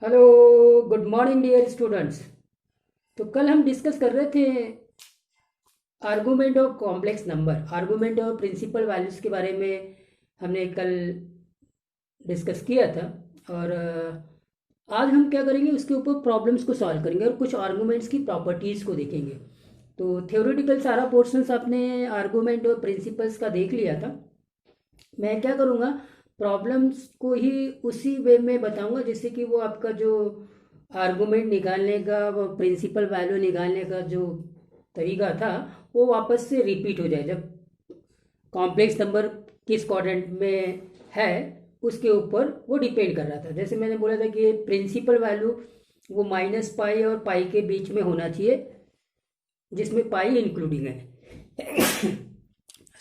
Hello, good morning dear students. तो कल हम डिस्कस कर रहे थे argument of complex number, argument और प्रिंसिपल वैल्यूज़ के बारे में हमने कल डिस्कस किया था। और आज हम क्या करेंगे, उसके ऊपर प्रॉब्लम्स को सॉल्व करेंगे और कुछ आर्गूमेंट्स की प्रॉपर्टीज़ को देखेंगे। तो थ्योरेटिकल सारा पोर्शंस आपने आर्गूमेंट और प्रिंसिपल्स का देख लिया था। मैं क्या करूँगा, प्रॉब्लम्स को ही उसी वे में बताऊँगा जिससे कि वो आपका जो आर्गुमेंट निकालने का, वो प्रिंसिपल वैल्यू निकालने का जो तरीका था वो वापस से रिपीट हो जाए। जब कॉम्प्लेक्स नंबर किस क्वाड्रेंट में है उसके ऊपर वो डिपेंड कर रहा था। जैसे मैंने बोला था कि प्रिंसिपल वैल्यू वो माइनस पाई और पाई के बीच में होना चाहिए, जिसमें पाई इंक्लूडिंग है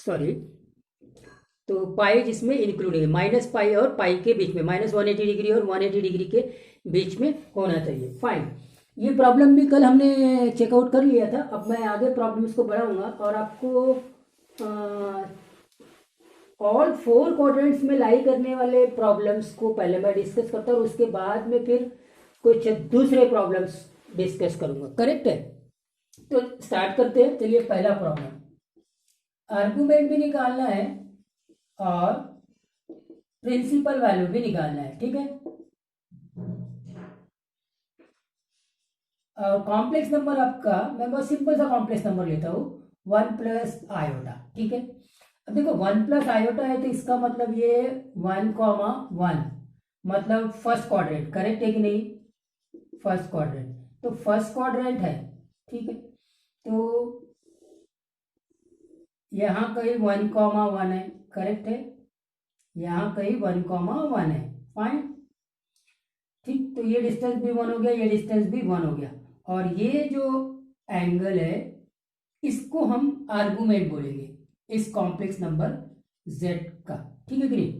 सॉरी। तो पाई जिसमें इंक्लूडिंग है, माइनस पाई और पाई के बीच में, -180 डिग्री और 180 डिग्री के बीच में होना चाहिए। फाइन, ये प्रॉब्लम भी कल हमने चेकआउट कर लिया था। अब मैं आगे प्रॉब्लम्स को बढ़ाऊंगा और आपको ऑल फोर क्वाड्रेंट्स में लाई करने वाले प्रॉब्लम्स को पहले मैं डिस्कस करता हूँ, उसके बाद में फिर कुछ दूसरे प्रॉब्लम्स डिस्कस करूंगा। करेक्ट है? तो स्टार्ट करते हैं। चलिए, पहला प्रॉब्लम, आर्गुमेंट भी निकालना है और प्रिंसिपल वैल्यू भी निकालना है। ठीक है, कॉम्प्लेक्स नंबर आपका, मैं बहुत सिंपल सा कॉम्प्लेक्स नंबर लेता हूँ, 1 + आयोटा। ठीक है, अब देखो 1 + आयोटा है तो इसका मतलब ये 1, 1 मतलब फर्स्ट क्वाड्रेंट। करेक्ट है कि नहीं? फर्स्ट क्वाड्रेंट, तो फर्स्ट क्वाड्रेंट है। ठीक है, तो यहाँ कहीं 1, 1 है। करेक्ट है, यहाँ कहीं 1, 1 है। फाइन, ठीक, तो ये डिस्टेंस भी 1 हो गया, ये डिस्टेंस भी 1 हो गया। और ये जो एंगल है इसको हम आर्गुमेंट बोलेंगे इस कॉम्प्लेक्स नंबर z का। ठीक है कि नहीं?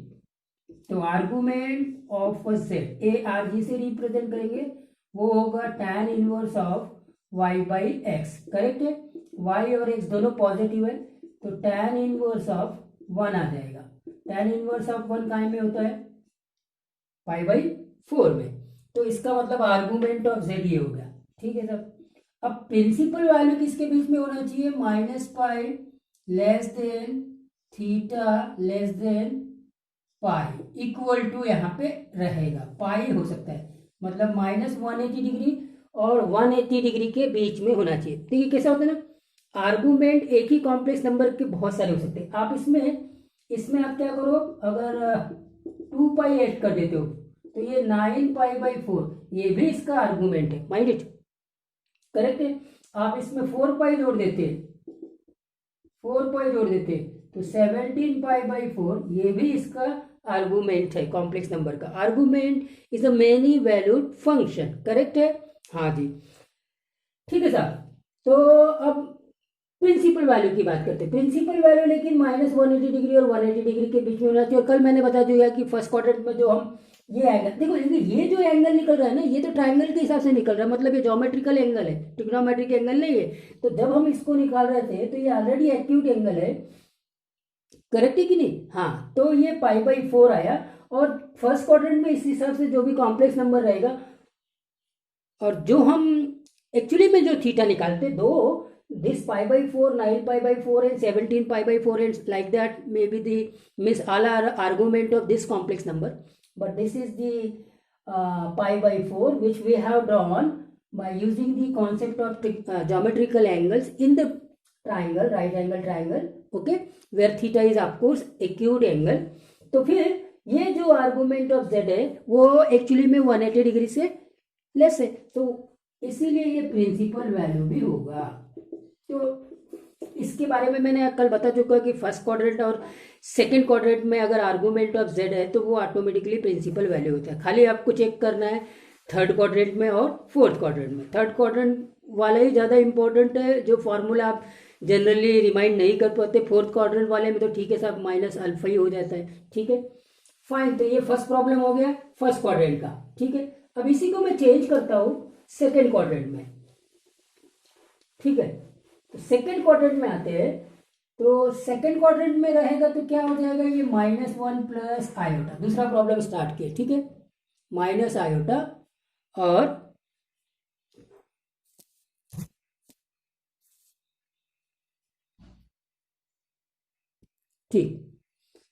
तो argument of z A R G से रिप्रेजेंट करेंगे, वो होगा tan inverse of y/x। Correct है, y और x दोनों पॉजिटिव है, तो tan इनवर्स ऑफ 1 आ जाएगा। tan इनवर्स ऑफ 1 काय में होता है? π/4 में। तो इसका मतलब आर्गुमेंट ऑफ z ये हो गया। ठीक है सर, अब प्रिंसिपल वैल्यू किसके बीच में होना चाहिए? -π less than theta less than pi, equal to यहाँ पे रहेगा पाई हो सकता है, मतलब -180 डिग्री और 180 डिग्री के बीच में होना चाहिए। ठीक है, कैसा होता है ना, आर्गुमेंट एक ही कॉम्प्लेक्स नंबर के बहुत सारे हो सकते हैं। आप इसमें इसमें आप क्या करो, अगर 2π ऐड कर देते हो तो ये 9π/4, ये भी इसका आर्गुमेंट है। माइंड इट, करेक्ट है। आप इसमें 4π जोड़ देते, 4π जोड़ देते तो 17π/4, ये भी इसका आर्गुमेंट है। कॉम्प्लेक्स नंबर का argument is a many valued function. Correct है? हाँ जी, ठीक है साहब। तो अब प्रिंसिपल वैल्यू की बात करते हैं। प्रिंसिपल वैल्यू लेकिन -180 डिग्री और 180 डिग्री के बीच में होना चाहिए। और कल मैंने बता दिया कि फर्स्ट क्वाड्रेंट में जो हम ये एंगल देखो, ये जो एंगल निकल रहा है ना, ये तो ट्रायंगल के हिसाब से निकल रहा है, मतलब ये ज्योमेट्रिकल एंगल है, ट्रिग्नोमेट्रिक एंगल नहीं है। तो जब हम इसको निकाल रहे थे तो ये ऑलरेडी एक्यूट एंगल है। करेक्ट है कि नहीं? हाँ, तो ये π/4 आया। और फर्स्ट क्वाड्रेंट में इस हिसाब से जो भी कॉम्प्लेक्स नंबर रहेगा, और जो हम एक्चुअली में जो थीटा निकालते, दो this π/4, 9π/4 and 17π/4 and like that may be the miss all are argument of this complex number, but this is the π/4 which we have drawn by using the concept of geometrical angles in the triangle, right angle triangle, okay, where theta is of course acute angle। तो फिर ये जो argument of z है वो actually में 180 degree से less है, तो इसीलिए ये प्रिंसिपल वैल्यू भी होगा। तो इसके बारे में मैंने कल बता चुका कि फर्स्ट क्वाड्रेंट और सेकंड क्वाड्रेंट में अगर आर्गुमेंट ऑफ z है तो वो ऑटोमेटिकली प्रिंसिपल वैल्यू होता है। खाली आपको चेक करना है थर्ड क्वाड्रेंट में और फोर्थ क्वाड्रेंट में। थर्ड क्वाड्रेंट वाला ही ज़्यादा इंपॉर्टेंट है, जो फॉर्मूला आप जनरली रिमाइंड नहीं कर पाते। फोर्थ क्वाड्रेंट वाले में तो ठीक है साहब, -α ही हो जाता है। ठीक है, फाइन। तो ये फर्स्ट प्रॉब्लम हो गया फर्स्ट क्वाड्रेंट का। ठीक है, अब इसी को मैं चेंज करता हूं सेकेंड क्वाड्रेंट में। ठीक है, तो सेकेंड क्वाड्रेंट में आते हैं। तो सेकेंड क्वाड्रेंट में रहेगा तो क्या हो जाएगा, ये -1 + आयोटा। दूसरा प्रॉब्लम स्टार्ट किया। ठीक है, माइनस आयोटा और ठीक,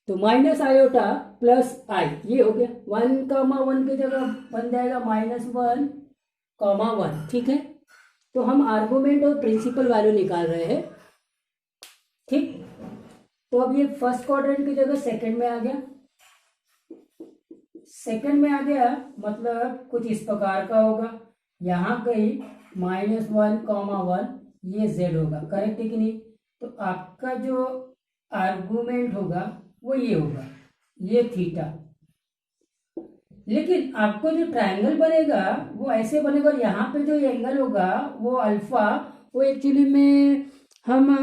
तो माइनस आयोटा प्लस आई, ये हो गया 1, 1 की जगह बन जाएगा -1, 1, ठीक है। तो हम आर्गुमेंट और प्रिंसिपल वैल्यू निकाल रहे हैं, ठीक। तो अब ये फर्स्ट क्वाड्रेंट की जगह सेकंड में आ गया, सेकंड में आ गया मतलब कुछ इस प्रकार का होगा, यहाँ कहीं -1, 1 ये z होगा, करेक्ट है कि नहीं। तो आपका जो आर्गुमेंट होगा वो ये होगा, ये थीटा। लेकिन आपको जो ट्रायंगल बनेगा वो ऐसे बनेगा, और यहाँ पे जो एंगल होगा वो अल्फा, वो एक्चुअली में हम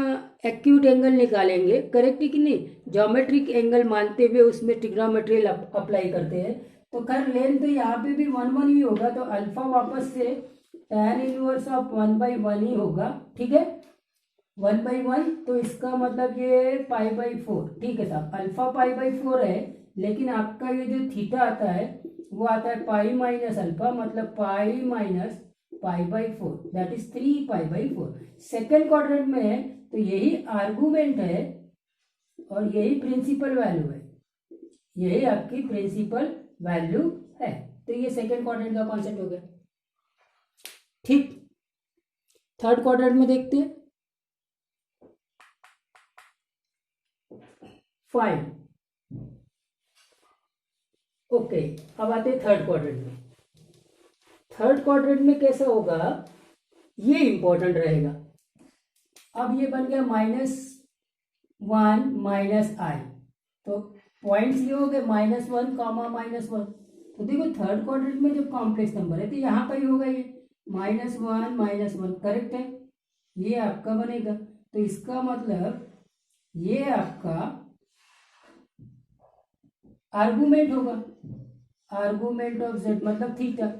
एक्यूट एंगल निकालेंगे, करेक्ट है कि नहीं। ज्योमेट्रिक एंगल मानते हुए उसमें ट्रिग्नोमेट्री अप्लाई करते हैं। तो खैर लेंथ तो यहाँ पे भी 1, 1 ही होगा, तो अल्फा वापस से tan इनवर्स ऑफ 1/1 ही होगा, ठीक है। 1/1, तो इसका मतलब ये π/4, ठीक है साहब। अल्फा π/4 है, लेकिन आपका ये जो थीटा आता है वो आता है पाई माइनस अल्फा, मतलब pi minus π/4, that is 3π/4। Second quadrant में है तो यही आर्गुमेंट है और यही प्रिंसिपल वैल्यू है, यही आपकी प्रिंसिपल वैल्यू है। तो ये सेकेंड क्वाड्रेंट का कॉन्सेप्ट हो गया, ठीक। थर्ड क्वाड्रेंट में देखते हैं, फाइन, ओके। अब आते हैं थर्ड क्वाड्रेंट में। थर्ड क्वाड्रेंट में कैसा होगा, ये इंपॉर्टेंट रहेगा। अब ये बन गया -1 माइनस आई, तो पॉइंट्स ये हो गए -1, -1। तो देखो थर्ड क्वाड्रेंट में जब कॉम्प्लेक्स नंबर है तो यहाँ का ही होगा ये -1, -1, करेक्ट है। ये आपका बनेगा, तो इसका मतलब ये आपका आर्गुमेंट होगा, आर्गुमेंट ऑफ z मतलब थीटा।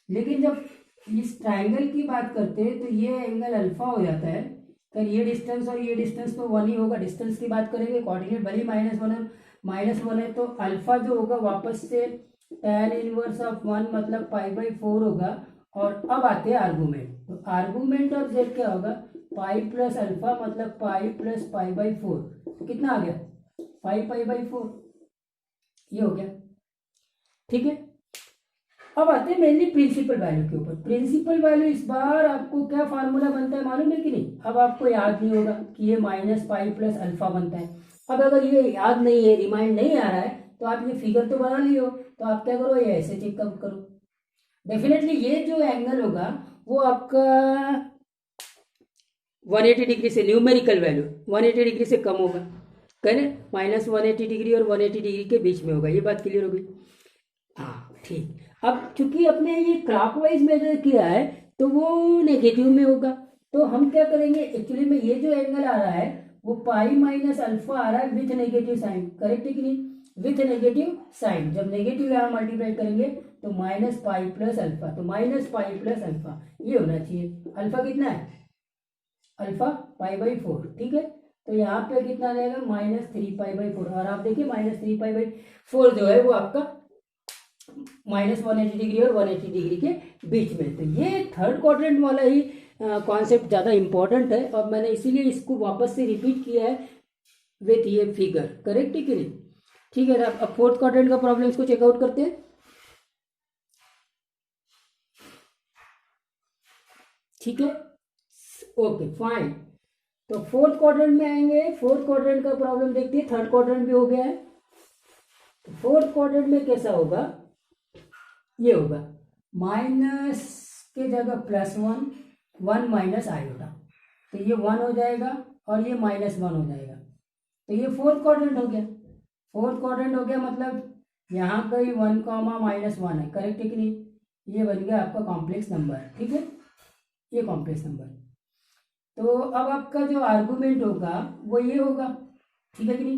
लेकिन जब इस ट्रायंगल की बात करते हैं तो ये एंगल अल्फा हो जाता है, फिर ये डिस्टेंस और ये डिस्टेंस तो 1 ही होगा। डिस्टेंस की बात करेंगे, कोऑर्डिनेट भले -1 है, तो अल्फा जो होगा वापस से tan इनवर्स ऑफ 1 मतलब π/4 होगा। और अब आते हैं आर्गुमेंट, तो आर्गुमेंट ऑफ z क्या होगा, पाई प्लस अल्फा मतलब पाई प्लस π/4, कितना आ गया 5π/4, ये हो गया, ठीक है। अब आते हैं मेनली प्रिंसिपल वैल्यू के ऊपर। प्रिंसिपल वैल्यू इस बार आपको क्या फार्मूला बनता है मालूम है कि नहीं। अब आपको याद नहीं होगा कि ये -पाई प्लस अल्फा बनता है। अब अगर ये याद नहीं है, रिमाइंड नहीं आ रहा है, तो आप ये फिगर तो बना लियो, तो आप क्या करो, ये ऐसे चेक करो। डेफिनेटली ये जो एंगल होगा वो आपका 180 डिग्री से, न्यूमेरिकल वैल्यू 180 डिग्री से कम होगा, करें -180 डिग्री और 180 डिग्री के बीच में होगा। ये बात क्लियर हो गई, हाँ ठीक। अब चूंकि अपने ये क्लॉकवाइज मेजर किया है तो वो नेगेटिव में होगा, तो हम क्या करेंगे, एक्चुअली में ये जो एंगल आ रहा है वो पाई माइनस अल्फा आ रहा है विथ नेगेटिव साइन, करेक्ट है कि नहीं, विथ नेगेटिव साइन। जब नेगेटिव यहाँ मल्टीप्लाई करेंगे तो -पाई प्लस अल्फा, तो -पाई प्लस अल्फा ये होना चाहिए। अल्फा कितना है, अल्फा π/4, ठीक है। तो यहाँ पे कितना आ जाएगा -3π/4, और आप देखिए -3π/4 जो है वो आपका -180 डिग्री और 180 डिग्री के बीच में। तो ये थर्ड क्वाड्रेंट वाला ही कॉन्सेप्ट ज़्यादा इंपॉर्टेंट है, और मैंने इसीलिए इसको वापस से रिपीट किया है विथ ये फिगर, करेक्ट है कि नहीं, ठीक है। अब फोर्थ क्वाड्रेंट का प्रॉब्लम इसको चेकआउट करते हैं, ठीक है, ओके फाइन। तो फोर्थ क्वाड्रेंट में आएंगे, फोर्थ क्वाड्रेंट का प्रॉब्लम देखते हैं। थर्ड क्वाड्रेंट भी हो गया है, फोर्थ क्वाड्रेंट में कैसा होगा, ये होगा माइनस के जगह +1, 1 माइनस आयोटा, तो ये 1 हो जाएगा और ये -1 हो जाएगा। तो ये फोर्थ क्वाड्रेंट हो गया, फोर्थ क्वाड्रेंट हो गया, मतलब यहाँ का ही 1, -1 है, करेक्ट है कि नहीं। ये बन गया आपका कॉम्प्लेक्स नंबर, ठीक है, ये कॉम्प्लेक्स नंबर। तो अब आपका जो आर्गुमेंट होगा वो ये होगा, ठीक है कि नहीं,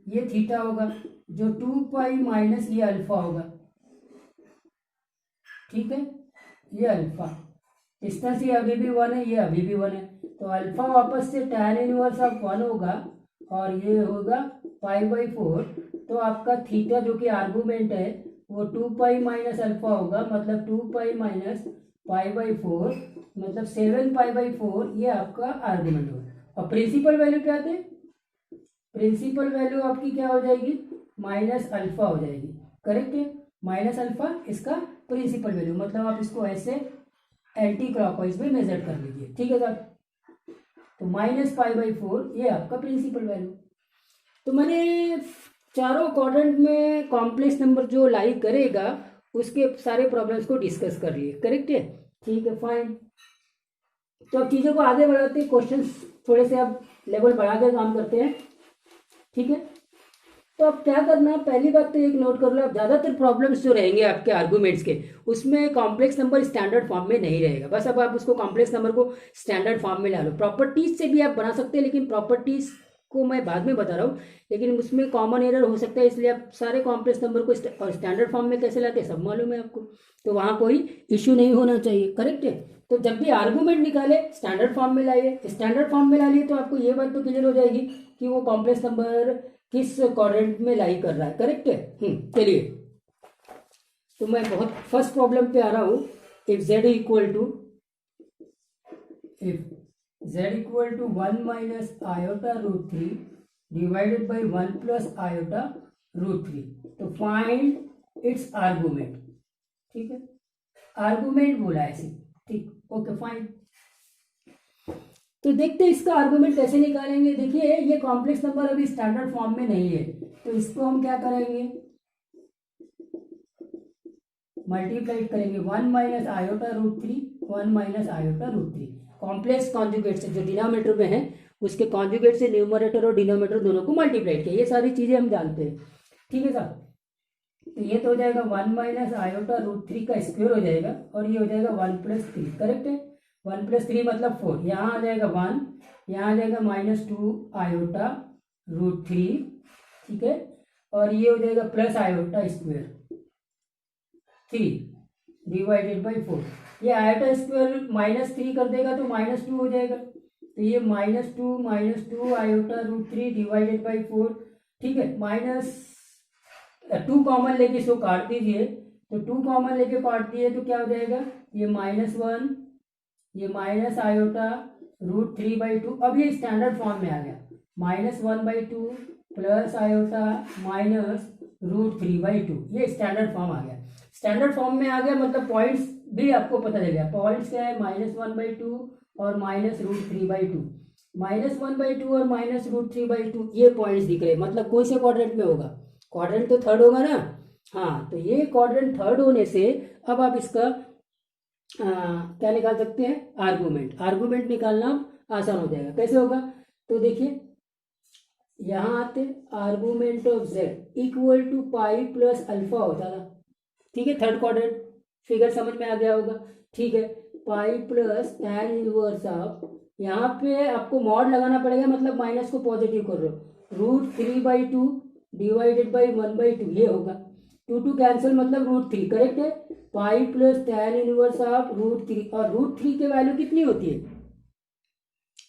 ये थीटा होगा, जो 2 माइनस ये अल्फा होगा, ठीक है, ये अल्फा, डिस्टेंस ये अभी भी 1 है, ये अभी भी 1 है, तो अल्फा वापस से tan इनवर्स ऑफ 1 होगा और ये होगा π/4। तो आपका थीटा जो कि आर्गुमेंट है वो 2 पाई माइनस अल्फा होगा, मतलब 2 पाई माइनस पाई बाई 4, मतलब 7 पाई बाई 4, ये आपका आर्गुमेंट होगा। और प्रिंसिपल वैल्यू क्या थे? प्रिंसिपल वैल्यू आपकी क्या हो जाएगी? माइनस अल्फा हो जाएगी, करेक्ट है। माइनस अल्फा इसका प्रिंसिपल वैल्यू, मतलब आप इसको ऐसे एंटी क्लॉकवाइज में मेजर कर लीजिए, ठीक है सर। तो माइनस पाई बाई 4 ये आपका प्रिंसिपल वैल्यू। तो मैंने चारों क्वाड्रेंट में कॉम्प्लेक्स नंबर जो लाई करेगा उसके सारे प्रॉब्लम्स को डिस्कस कर लिए, करेक्ट है, ठीक है, फाइन। तो अब चीज़ों को आगे बढ़ाते हैं, क्वेश्चंस थोड़े से अब लेवल बढ़ा के काम करते हैं, ठीक है। तो अब क्या करना है, पहली बात तो एक नोट कर लो, अब ज़्यादातर प्रॉब्लम्स जो रहेंगे आपके आर्गूमेंट्स के, उसमें कॉम्प्लेक्स नंबर स्टैंडर्ड फॉर्म में नहीं रहेगा। बस अब आप उसको कॉम्प्लेक्स नंबर को स्टैंडर्ड फॉर्म में ला लो। प्रॉपर्टीज से भी आप बना सकते हैं, लेकिन प्रॉपर्टीज को मैं बाद में बता रहा हूँ, लेकिन उसमें कॉमन एरर हो सकता है, इसलिए आप सारे कॉम्प्लेक्स नंबर को स्टैंडर्ड फॉर्म में कैसे लाते हैं सब मालूम है आपको, तो वहाँ कोई इश्यू नहीं होना चाहिए, करेक्ट है। तो जब भी आर्गूमेंट निकाले स्टैंडर्ड फॉर्म में लाइए, स्टैंडर्ड फॉर्म में ला लिए तो आपको ये बात तो क्लियर हो जाएगी कि वो कॉम्प्लेक्स नंबर किस क्वाड्रेंट में लाई कर रहा है, करेक्ट है। चलिए, तो मैं बहुत फर्स्ट प्रॉब्लम पे आ रहा हूँ। If z equal to 1 minus iota root 3 divided by 1 plus iota root 3, तो फाइंड इट्स आर्गूमेंट, ठीक है, आर्गूमेंट बोला है ऐसे, ठीक, ओके फाइन। तो देखते हैं इसका आर्गूमेंट कैसे निकालेंगे। देखिए ये कॉम्प्लेक्स नंबर अभी स्टैंडर्ड फॉर्म में नहीं है, तो इसको हम क्या करेंगे, मल्टीप्लाई करेंगे 1 minus iota root 3, 1 minus iota root 3, complex conjugate से जो डिनोमिनेटर में है उसके कॉन्जुगेट से न्यूमरेटर और डिनोमिनेटर दोनों को मल्टीप्लाई किया, ये सारी चीजें हम जानते हैं, ठीक है साहब। तो ये तो हो जाएगा 1 माइनस आयोटा रूट 3 का स्क्वायर हो जाएगा, और ये हो जाएगा 1 प्लस 3, करेक्ट है। 1 प्लस 3 मतलब 4, यहाँ आ जाएगा 1, यहाँ आ जाएगा -2 आयोटा रूट 3, ठीक है, और ये हो जाएगा plus iota square 3 divided by 4। ये आयोटा स्क्वायर -3 कर देगा तो -2 हो जाएगा, तो ये -2 आयोटा रूट 3 डिवाइडेड बाई 4, ठीक है। -2 कॉमन लेके इसको काट दीजिए, तो 2 कॉमन लेके काट दिए तो क्या हो जाएगा, ये -1, ये माइनस आयोटा रूट 3/2, अब ये स्टैंडर्ड फॉर्म में आ गया, -1/2 प्लस आयोटा माइनस रूट 3/2, ये स्टैंडर्ड फॉर्म आ गया। स्टैंडर्ड फॉर्म में आ गया मतलब पॉइंट्स भी आपको पता चल गया, पॉइंट्स क्या है, -1/2 और -√3/2, -1/2 और -√3/2, ये पॉइंट्स दिख रहे, मतलब कौन से क्वाड्रेंट में होगा, क्वाड्रेंट तो थर्ड होगा ना, हाँ, तो ये क्वाड्रेंट थर्ड होने से अब आप इसका क्या निकाल सकते हैं, आर्गूमेंट। आर्गूमेंट निकालना आसान हो जाएगा, कैसे होगा, तो देखिए यहाँ आते argument of z equal to pi plus alpha होता था, ठीक है, थर्ड क्वाड्रेंट, फिगर समझ में आ गया होगा, ठीक है, pi plus tan inverse of, यहाँ पे आपको मॉड लगाना पड़ेगा, मतलब माइनस को पॉजिटिव कर लो, √3/2 डिवाइडेड बाई 1/2, ये होगा, 2 कैंसिल मतलब √3, करेक्ट है, pi plus tan inverse of √3, और √3 की वैल्यू कितनी होती है,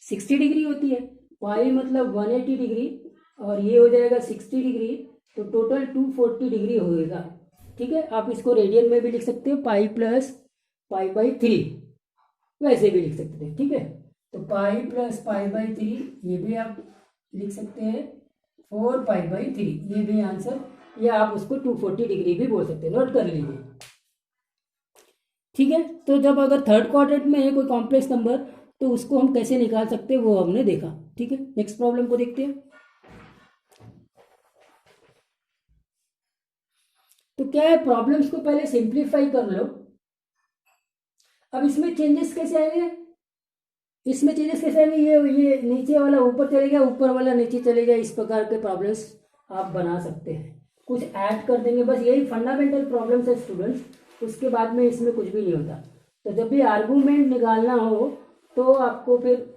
60 डिग्री होती है, पाई मतलब 180 डिग्री, और ये हो जाएगा 60 डिग्री, तो टोटल 240 डिग्री होएगा, ठीक है। आप इसको रेडियन में भी लिख सकते हो, पाई प्लस पाई/3, वैसे भी लिख सकते हैं, ठीक है। तो पाई प्लस पाई/3 ये भी आप लिख सकते हैं, 4 पाई/3, ये भी आंसर, या आप उसको 240 डिग्री भी बोल सकते हैं, नोट कर लीजिए, ठीक है। तो जब अगर थर्ड क्वाड्रेंट में है कोई कॉम्प्लेक्स नंबर तो उसको हम कैसे निकाल सकते हैं वो हमने देखा, ठीक है। नेक्स्ट प्रॉब्लम को देखते हैं। तो क्या है, प्रॉब्लम्स को पहले सिंप्लीफाई कर लो। अब इसमें चेंजेस कैसे आएंगे, इसमें चेंजेस कैसे आएंगे, ये नीचे वाला ऊपर चलेगा, ऊपर वाला नीचे चलेगा, इस प्रकार के प्रॉब्लम्स आप बना सकते हैं, कुछ ऐड कर देंगे, बस यही फंडामेंटल प्रॉब्लम्स है स्टूडेंट्स, उसके बाद में इसमें कुछ भी नहीं होता। तो जब भी आर्गूमेंट निकालना हो तो आपको फिर,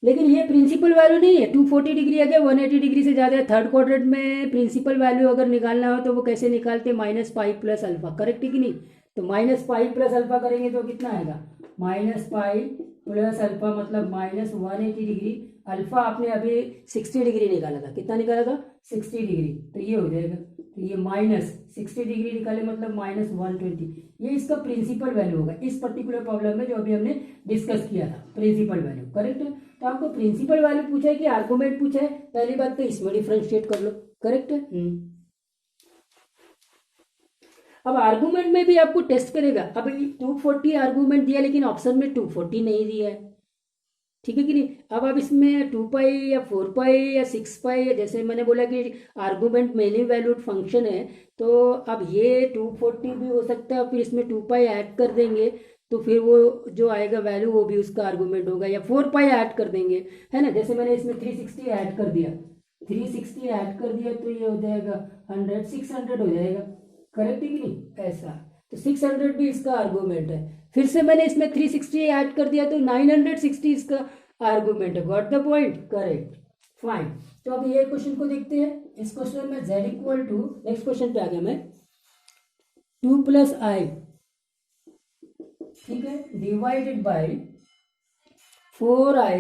लेकिन ये प्रिंसिपल वैल्यू नहीं है, 240 डिग्री है क्या, 180 डिग्री से ज़्यादा है, थर्ड क्वाड्रेंट में प्रिंसिपल वैल्यू अगर निकालना हो तो वो कैसे निकालते, -पाई प्लस अल्फा, करेक्ट है कि नहीं, तो -पाई प्लस अल्फा करेंगे तो कितना आएगा, -पाई प्लस अल्फा मतलब -180 डिग्री, अल्फा आपने अभी 60 डिग्री निकाला था, कितना निकाला था, 60 डिग्री, तो ये हो जाएगा, तो तो ये -60 डिग्री निकाले मतलब -120, ये इसका प्रिंसिपल वैल्यू होगा इस पर्टिकुलर प्रॉब्लम में जो अभी हमने डिस्कस किया था, प्रिंसिपल वैल्यू। करेक्ट है। तो आपको प्रिंसिपल वैल्यू पूछा है कि आर्गुमेंट पूछा है, पहली बात तो इसमें डिफ्रेंशिएट कर लो। करेक्ट है। अब आर्गुमेंट में भी आपको टेस्ट करेगा। अब 240 आर्गुमेंट दिया लेकिन ऑप्शन में 240 नहीं दिया है, ठीक है कि नहीं। अब आप इसमें 2 पाई या 4 पाई या 6 पाई, जैसे मैंने बोला कि आर्गुमेंट मेनी वैल्यूड फंक्शन है, तो अब ये 240 भी हो सकता है, फिर इसमें 2 पाई ऐड कर देंगे तो फिर वो जो आएगा वैल्यू वो भी उसका आर्गुमेंट होगा, या 4 पाई ऐड कर देंगे, है ना। जैसे मैंने इसमें 360 ऐड कर दिया, 360 ऐड कर दिया तो ये हो जाएगा 100, 600 हो जाएगा। करेक्ट है कि नहीं, ऐसा। तो 600 भी इसका आर्गुमेंट है। फिर से मैंने इसमें 360 ऐड कर दिया तो 960 इसका आर्गुमेंट है। Got the point, correct, fine. तो अब ये क्वेश्चन को देखते हैं। इस क्वेश्चन में z equal to, next question पे आ गया मैं, 2 + i, ठीक है, डिवाइडेड बाय 4i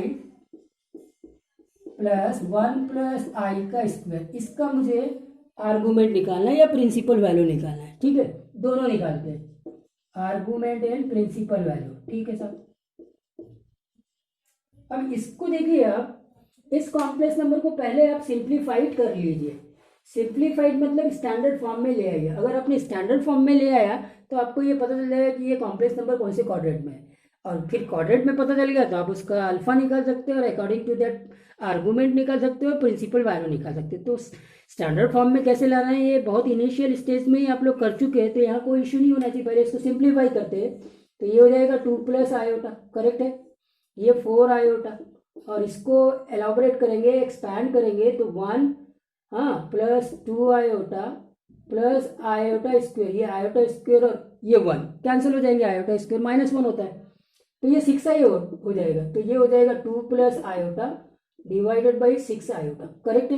+ 1 + i का स्क्वायर। इसका मुझे आर्गुमेंट निकालना है या प्रिंसिपल वैल्यू निकालना है, ठीक है, दोनों निकालते हैं, आर्गुमेंट एंड प्रिंसिपल वैल्यू, ठीक है साहब। अब इसको देखिए, आप इस कॉम्प्लेक्स नंबर को पहले आप सिंप्लीफाइड कर लीजिए। सिंप्लीफाइड मतलब स्टैंडर्ड फॉर्म में ले आइए। अगर आपने स्टैंडर्ड फॉर्म में ले आया तो आपको ये पता चल जाएगा कि ये कॉम्प्लेक्स नंबर कौन से क्वाड्रेंट में है, और फिर क्वाड्रेंट में पता चल गया तो आप उसका अल्फा निकाल सकते हो और अकॉर्डिंग टू दैट आर्गुमेंट निकाल सकते हो, प्रिंसिपल वैल्यू निकाल सकते हो। तो स्टैंडर्ड फॉर्म में कैसे लाना है ये बहुत इनिशियल स्टेज में ही आप लोग कर चुके हैं, तो यहाँ कोई इशू नहीं होना चाहिए। पहले इसको सिंप्लीफाई करते हैं तो ये हो जाएगा 2 + आयोटा, करेक्ट है, ये 4 आयोटा, और इसको एलाबोरेट करेंगे, एक्सपैंड करेंगे तो 1, हाँ, +2 आयोटा प्लस आयोटा स्क्वेयर, ये आयोटा स्क्वेयर और ये 1 कैंसिल हो जाएंगे, आयोटा स्क्वेयर -1 होता है, तो ये 6i हो जाएगा। तो ये हो जाएगा 2 + iota divided by 6 iota, correct है।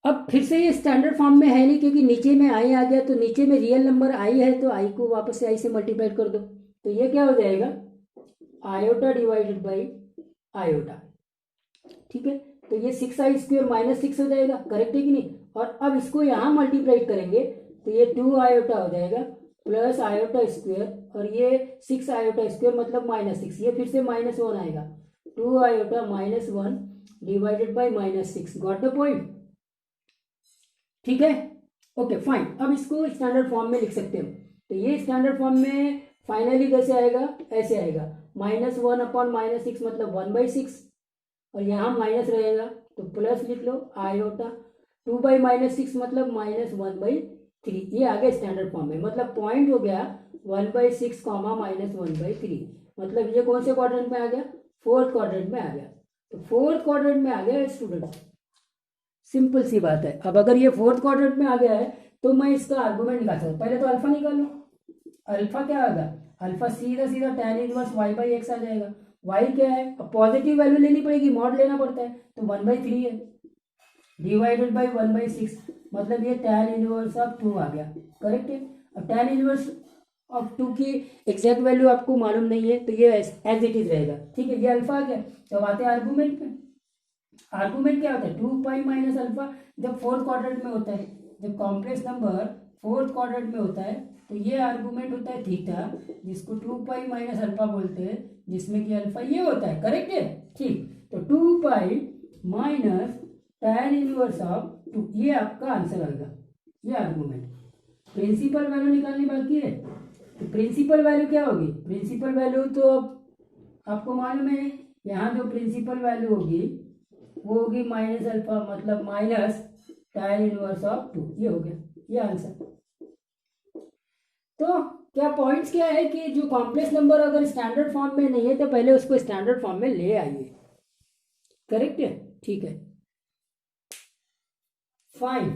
अब फिर से ये स्टैंडर्ड फॉर्म में है नहीं क्योंकि नीचे में आई आ गया, तो नीचे में रियल नंबर आई है तो आई को वापस से आई से मल्टीप्लाई कर दो, तो ये क्या हो जाएगा, आयोटा डिवाइडेड बाई आयोटा, ठीक है। तो ये 6i स्क्वेयर -6 हो जाएगा, करेक्ट है कि नहीं। और अब इसको यहाँ मल्टीप्लाई करेंगे तो ये 2 आयोटा हो जाएगा प्लस आयोटा स्क्वेयर, और ये 6 आयोटा स्क्वेयर मतलब -6, ये फिर से -1 आएगा, 2 iota -1 divided by -6। Got the point, ठीक है, ओके फाइन। अब इसको स्टैंडर्ड फॉर्म में लिख सकते हो, तो ये स्टैंडर्ड फॉर्म में फाइनली कैसे आएगा, ऐसे आएगा, -1/-6 मतलब 1/6, और यहाँ माइनस रहेगा तो प्लस लिख लो आयोटा, 2/-6 मतलब -1/3, ये आ गया स्टैंडर्ड फॉर्म में। मतलब पॉइंट हो गया 1/6, -1/3, मतलब ये कौन से क्वाड्रेंट में आ गया, 4th क्वाड्रेंट में आ गया। तो 4th क्वाड्रेंट में आ गया स्टूडेंट, सिंपल सी बात है। अब अगर ये 4th क्वाड्रेंट में आ गया है तो मैं इसका आर्गुमेंट निकाल सकता हूँ। पहले तो अल्फा निकालो, अल्फा क्या आएगा, अल्फा सीधा सीधा tan इनवर्स y/x आ जाएगा। y क्या है, अब पॉजिटिव वैल्यू लेनी पड़ेगी, मॉड लेना पड़ता है, तो 1/3 है डिवाइडेड बाई 1/6, मतलब ये tan इनवर्स ऑफ 2 आ गया, करेक्ट है। अब tan इनवर्स ऑफ 2 की एग्जैक्ट वैल्यू आपको मालूम नहीं है तो ये एज इट इज रहेगा, ठीक है। ये अल्फा आ गया। तो अब आते हैं आर्गूमेंट पे। आर्गूमेंट क्या होता है, 2 पाई माइनस अल्फा, जब 4th क्वाड्रेंट में होता है, जब कॉम्प्लेक्स नंबर 4th क्वाड्रेंट में होता है तो ये आर्गूमेंट होता है थीटा, जिसको 2 पाई माइनस अल्फा बोलते हैं, जिसमें कि अल्फा ये होता है, करेक्ट है, ठीक। तो 2 pi minus tan inverse of 2, ये आपका आंसर आएगा, ये आर्गूमेंट। प्रिंसिपल वैल्यू निकालनी बाकी है, तो प्रिंसिपल वैल्यू क्या होगी, प्रिंसिपल वैल्यू तो अब आपको मालूम है, यहाँ जो प्रिंसिपल वैल्यू होगी वो होगी -अल्फा, मतलब माइनस tan इनवर्स ऑफ 2, ये हो गया, ये आंसर। तो क्या पॉइंट्स क्या है कि जो कॉम्प्लेक्स नंबर अगर स्टैंडर्ड फॉर्म में नहीं है तो पहले उसको स्टैंडर्ड फॉर्म में ले आइए, करेक्ट है, ठीक है, फाइन।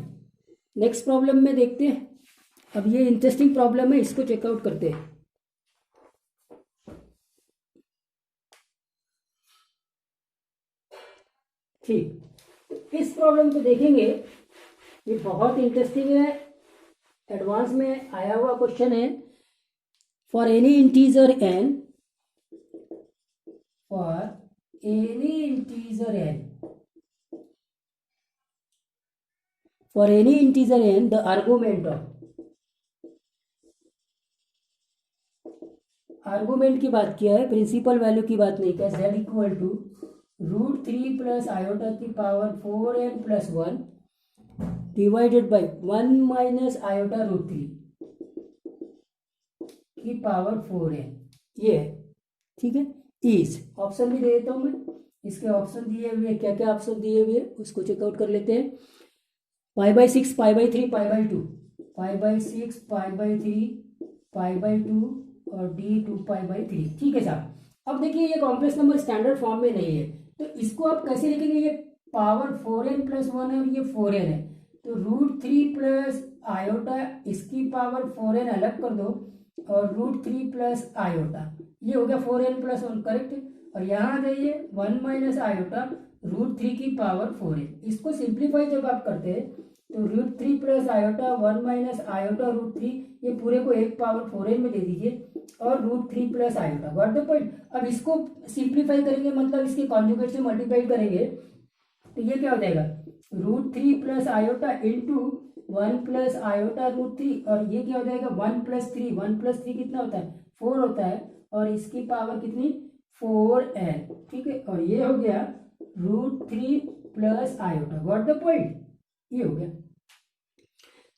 नेक्स्ट प्रॉब्लम में देखते हैं। अब ये इंटरेस्टिंग प्रॉब्लम है, इसको चेकआउट करते हैं। ठीक, इस प्रॉब्लम को देखेंगे, ये बहुत इंटरेस्टिंग है, एडवांस में आया हुआ क्वेश्चन है। For any integer n, for any integer n, for any integer n the argument की बात किया है, प्रिंसिपल वैल्यू की बात नहीं किया। z equal to √3 plus iota की power 4n plus 1 divided by 1 minus iota √3 की पावर 4n, ये है, ठीक है। इस ऑप्शन भी दे देता हूँ मैं, इसके ऑप्शन दिए हुए, क्या क्या ऑप्शन दिए हुए उसको चेकआउट कर लेते हैं। π/6, π/3, π/2, π/6, π/3, π/2 और d2 π/3, ठीक है साहब। अब देखिए ये कॉम्प्लेक्स नंबर स्टैंडर्ड फॉर्म में नहीं है, तो इसको आप कैसे लिखेंगे? ये पावर 4n प्लस 1 है और ये 4n है, तो √3 प्लस आयोटा, इसकी पावर 4n अलग कर दो और √3 प्लस आयोटा, ये हो गया 4n प्लस 1, करेक्ट। और यहाँ जाइए 1 माइनस आयोटा √3 की पावर 4n, इसको सिंप्लीफाई जब आप करते हैं तो √3 प्लस आयोटा 1 माइनस आयोटा √3, ये पूरे को एक पावर 4n में दे दीजिए और √3 plus iota, got the point. अब इसको सिंप्लीफाई करेंगे, मतलब इसके कॉन्जुगेट से मल्टीप्लाई करेंगे, तो ये क्या हो जाएगा? √3 plus iota into 1 plus iota √3, और ये क्या हो जाएगा? 1 प्लस 3, 1 प्लस 3 कितना होता है? 4 होता है, और इसकी पावर कितनी? 4n, ठीक है। और ये हो गया √3 plus iota, got the point, ये हो गया।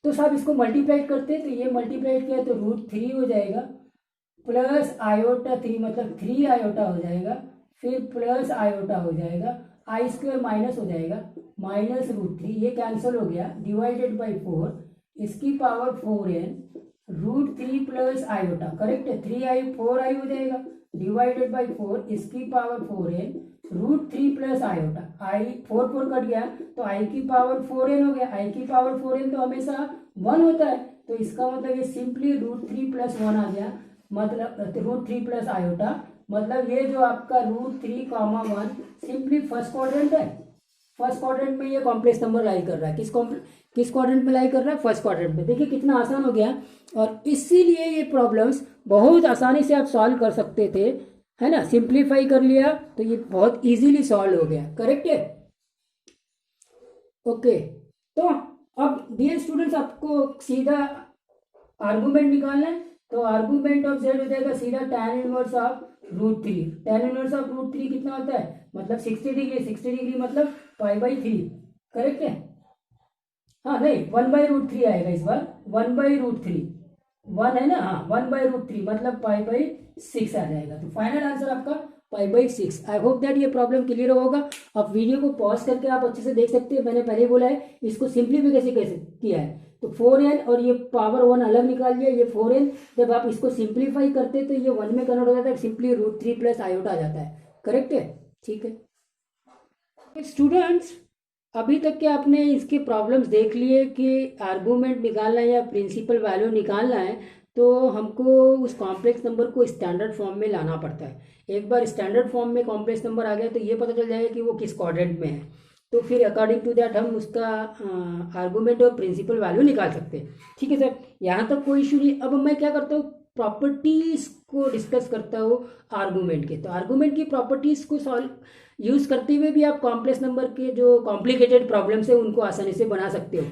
तो साहब इसको मल्टीप्लाई करते हैं, तो ये मल्टीप्लाई किया तो √3 हो जाएगा प्लस आयोटा 3, मतलब 3 आयोटा हो जाएगा, फिर प्लस आयोटा हो जाएगा, आई स्क्वायर माइनस हो जाएगा, माइनस √3, ये कैंसिल हो गया, डिवाइडेड बाई 4, इसकी power 4n, √3 plus iota, correct है, 3i 4i हो जाएगा, डिवाइडेड बाई 4, इसकी पावर 4n, √3 प्लस आयोटा, आई 4 कट गया तो आई की पावर 4n हो गया, आई की पावर 4n तो हमेशा 1 होता है, तो इसका मतलब ये सिंपली √3 प्लस 1 आ गया, मतलब √3 प्लस आयोटा, मतलब ये जो आपका √3, 1 सिंपली फर्स्ट क्वाड्रेंट है। फर्स्ट क्वाड्रेंट में ये कॉम्प्लेक्स नंबर लाई कर रहा है, किस क्वाड्रेंट में लाई कर रहा है? फर्स्ट क्वाड्रेंट में। देखिए कितना आसान हो गया, और इसीलिए ये प्रॉब्लम्स बहुत आसानी से आप सॉल्व कर सकते थे, है ना। सिंप्लीफाई कर लिया तो ये बहुत इजीली सॉल्व हो गया, करेक्ट है। ओके, तो अब डियर स्टूडेंट्स आपको सीधा आर्गूमेंट निकालना है, तो आर्गूमेंट ऑफ z हो जाएगा सीधा tan inverse of √3। tan inverse of √3 कितना होता है? मतलब 60 डिग्री, 60 डिग्री मतलब π/3, करेक्ट है। हाँ नहीं, 1/√3 आएगा इस बार, 1/√3, 1 है ना, हाँ 1/√3 मतलब π/6 आ जाएगा, तो फाइनल आंसर आपका π/6। आई होप दैट ये प्रॉब्लम क्लियर होगा। अब वीडियो को पॉज करके आप अच्छे से देख सकते हैं, मैंने पहले बोला है इसको सिंप्लीफिकेशन कैसे किया है, तो 4n और ये पावर 1 अलग निकाल लिया, ये 4n, जब आप इसको सिंप्लीफाई करते तो ये 1 में कन्वर्ट हो जाता है, सिंपली √3 प्लस आयोटा आ जाता है, करेक्ट है, ठीक है। स्टूडेंट्स अभी तक के आपने इसके प्रॉब्लम्स देख लिए कि आर्गूमेंट निकालना है या प्रिंसिपल वैल्यू निकालना है, तो हमको उस कॉम्प्लेक्स नंबर को स्टैंडर्ड फॉर्म में लाना पड़ता है। एक बार स्टैंडर्ड फॉर्म में कॉम्प्लेक्स नंबर आ गया तो ये पता चल जाएगा कि वो किस क्वाड्रेंट में है, तो फिर अकॉर्डिंग टू दैट हम उसका आर्गूमेंट और प्रिंसिपल वैल्यू निकाल सकते हैं, ठीक है सर। यहाँ तक कोई इशू नहीं। अब मैं क्या करता हूँ, प्रॉपर्टीज को डिस्कस करता हूँ आर्गूमेंट के, तो आर्गूमेंट की प्रॉपर्टीज को सॉल्व यूज करते हुए भी आप कॉम्प्लेक्स नंबर के जो कॉम्प्लिकेटेड प्रॉब्लम्स है उनको आसानी से बना सकते हो,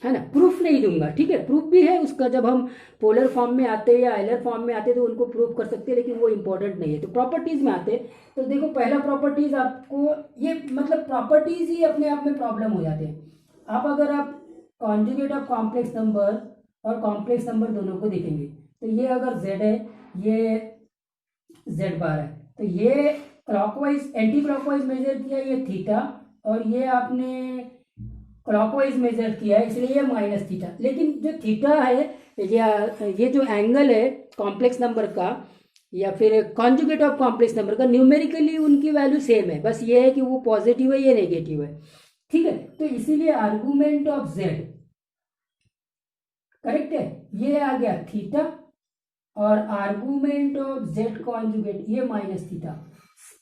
है ना। प्रूफ नहीं दूंगा, ठीक है, प्रूफ भी है उसका, जब हम पोलर फॉर्म में आते हैं या आइलर फॉर्म में आते हैं तो उनको प्रूफ कर सकते हैं, लेकिन वो इंपॉर्टेंट नहीं है। तो प्रॉपर्टीज में आते हैं, तो देखो पहला प्रॉपर्टीज आपको ये मतलब प्रॉपर्टीज ही अपने आप में प्रॉब्लम हो जाते हैं। आप अगर आप कॉन्जुगेट ऑफ कॉम्प्लेक्स नंबर और कॉम्प्लेक्स नंबर दोनों को देखेंगे, तो ये अगर z है, ये z बार है, तो ये क्लॉकवाइज एंटी क्लॉकवाइज मेजर किया, ये थीटा, और ये आपने क्लॉकवाइज मेजर किया है, इसलिए ये माइनस थीटा। लेकिन जो थीटा है या ये जो एंगल है कॉम्प्लेक्स नंबर का या फिर कॉन्जुगेट ऑफ कॉम्प्लेक्स नंबर का, न्यूमेरिकली उनकी वैल्यू सेम है, बस ये है कि वो पॉजिटिव है, ये नेगेटिव है, ठीक है। तो इसीलिए आर्गूमेंट ऑफ z, करेक्ट है, ये आ गया थीटा, और आर्गूमेंट ऑफ z कॉन्जुगेट ये माइनस थीटा।